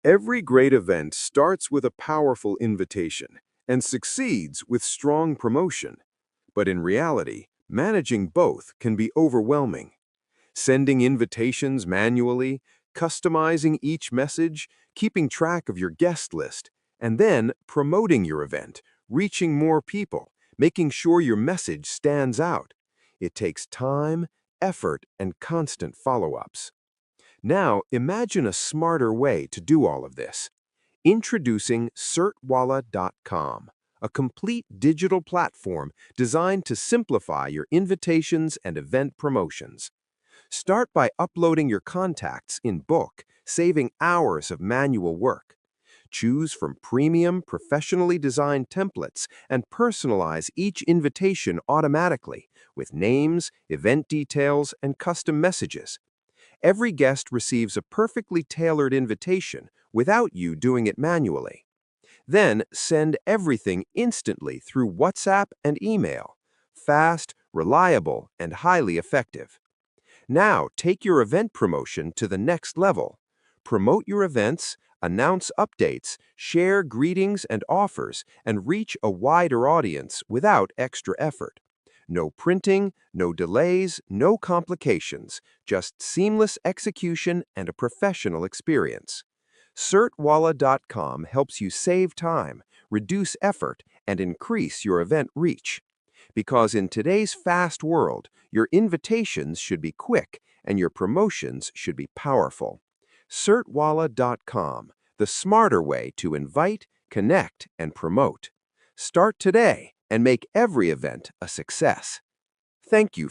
Every great event starts with a powerful invitation and succeeds with strong promotion. But in reality, managing both can be overwhelming. Sending invitations manually, customizing each message, keeping track of your guest list, and then promoting your event, reaching more people, making sure your message stands out. It takes time, effort, and constant follow-ups. Now, imagine a smarter way to do all of this. Introducing CertWala.com, a complete digital platform designed to simplify your invitations and event promotions. Start by uploading your contacts in bulk, saving hours of manual work. Choose from premium, professionally designed templates and personalize each invitation automatically with names, event details, and custom messages. Every guest receives a perfectly tailored invitation without you doing it manually. Then send everything instantly through WhatsApp and email. Fast, reliable, and highly effective. Now take your event promotion to the next level. Promote your events, announce updates, share greetings and offers, and reach a wider audience without extra effort. No printing, no delays, no complications, just seamless execution and a professional experience. CertWala.com helps you save time, reduce effort, and increase your event reach. Because in today's fast world, your invitations should be quick and your promotions should be powerful. CertWala.com, the smarter way to invite, connect, and promote. Start today and make every event a success. Thank you